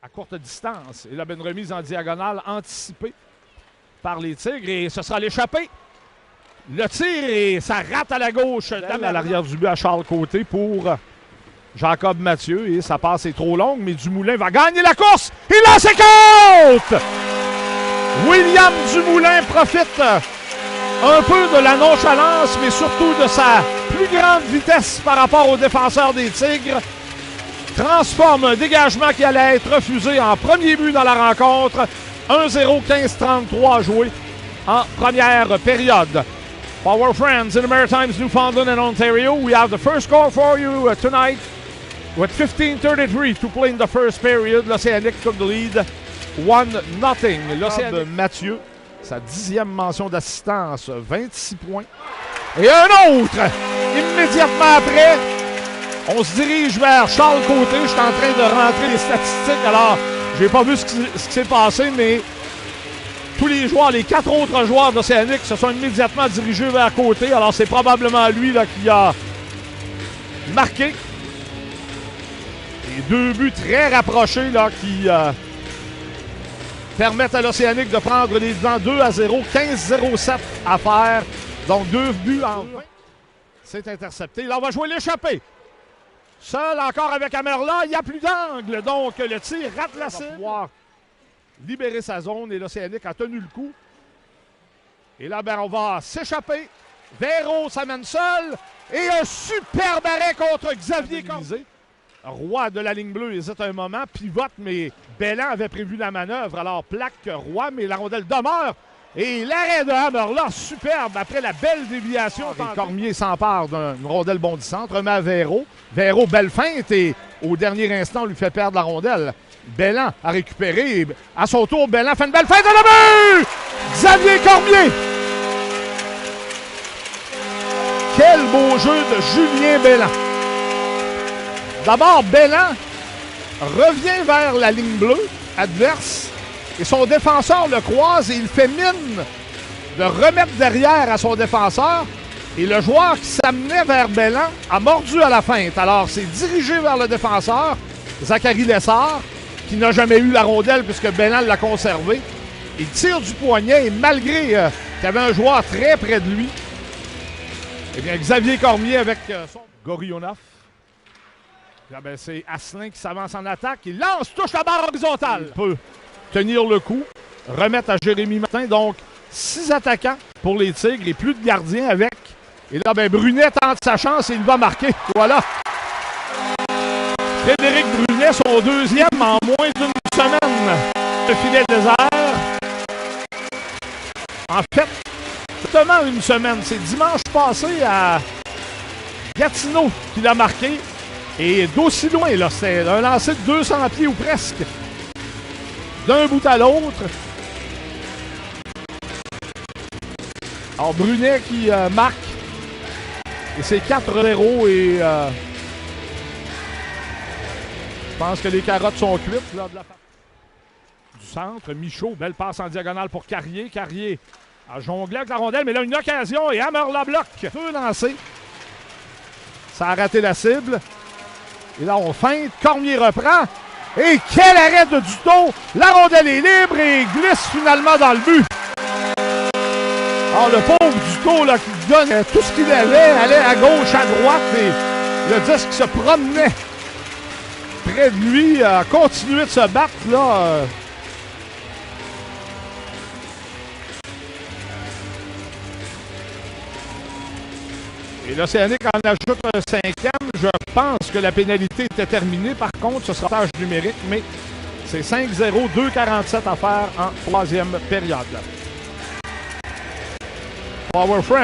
à courte distance. Et là, une remise en diagonale anticipée par les Tigres. Et ce sera l'échappée. Le tir, et ça rate à la gauche. À l'arrière du but à Charles Côté pour Jacob Mathieu. Et sa passe est trop longue, mais Dumoulin va gagner la course. Il lance ses comptes! William Dumoulin profite un peu de la nonchalance, mais surtout de sa plus grande vitesse par rapport aux défenseurs des Tigres. Transforme un dégagement qui allait être refusé en premier but dans la rencontre. 1-0, 15-33 joué en première période. For our friends in the Maritimes, Newfoundland and Ontario, we have the first score for you tonight with 15:33 to play in the first period. L'Océanique took the lead 1-0. L'Océanique Mathieu, sa 10e mention d'assistance, 26 points. Et un autre, immédiatement après, on se dirige vers Charles Côté. Je suis en train de rentrer les statistiques, alors j'ai pas vu ce qui s'est passé, mais tous les joueurs, les 4 autres joueurs d'Océanique se sont immédiatement dirigés vers Côté. Alors c'est probablement lui là, qui a marqué. Et 2 buts très rapprochés là, qui permettent à l'Océanique de prendre les devants 2-0, 15-07 à faire. Donc 2 buts en 20. C'est intercepté. Là, on va jouer l'échappée. Seul encore avec Amerla, il n'y a plus d'angle. Donc le tir rate la cible. On va pouvoir libérer sa zone et l'Océanique a tenu le coup. Et là, ben, on va s'échapper. Véro s'amène seul. Et un superbe arrêt contre Xavier Cormier. Roy de la ligne bleue hésite un moment, pivote, mais Belland avait prévu la manœuvre. Alors plaque Roy, mais la rondelle demeure. Et l'arrêt de Amerla, superbe, après la belle déviation. Et Cormier s'empare d'une rondelle bondissante, remet à Véro. Véro, belle feinte, et au dernier instant, on lui fait perdre la rondelle. Belland a récupéré. Et à son tour, Belland fait une belle feinte de la but! Xavier Cormier! Quel beau jeu de Julien Belland! D'abord, Belland revient vers la ligne bleue adverse et son défenseur le croise et il fait mine de remettre derrière à son défenseur. Et le joueur qui s'amenait vers Belland a mordu à la feinte. Alors, c'est dirigé vers le défenseur, Zachary Lessard, qui n'a jamais eu la rondelle puisque Belland l'a conservé. Il tire du poignet et malgré qu'il y avait un joueur très près de lui, eh bien, Xavier Cormier avec son Gorionov. Là, ben, c'est Asselin qui s'avance en attaque. Il lance, touche la barre horizontale. Il peut tenir le coup, remettre à Jérémy Martin. Donc, 6 attaquants pour les Tigres et plus de gardiens avec. Et là, ben, Brunet tente sa chance et il va marquer. Voilà. Frédéric Brunet, son 2e en moins d'une semaine. Le filet désert. En fait, seulement une semaine. C'est dimanche passé à Gatineau qu'il a marqué. Et d'aussi loin, là, c'est un lancer de 200 pieds ou presque. D'un bout à l'autre. Alors, Brunet qui marque. Et c'est 4-0 et je pense que les carottes sont cuites. Là, de la du centre, Michaud, belle passe en diagonale pour Carrier. Carrier a jonglé avec la rondelle, mais là, une occasion et Amerla bloque. Deux lancés. Ça a raté la cible. Et là, on feinte. Cormier reprend. Et quel arrêt de Duto! La rondelle est libre et glisse finalement dans le but. Alors, le pauvre Duto, là, qui donne tout ce qu'il avait, allait à gauche, à droite, et le disque se promenait près de lui, a continué de se battre, là. Et l'Océanique en ajoute un 5e. Je pense que la pénalité était terminée. Par contre, ce sera tâche numérique, mais c'est 5-0, 2,47 à faire en 3e période. Our friends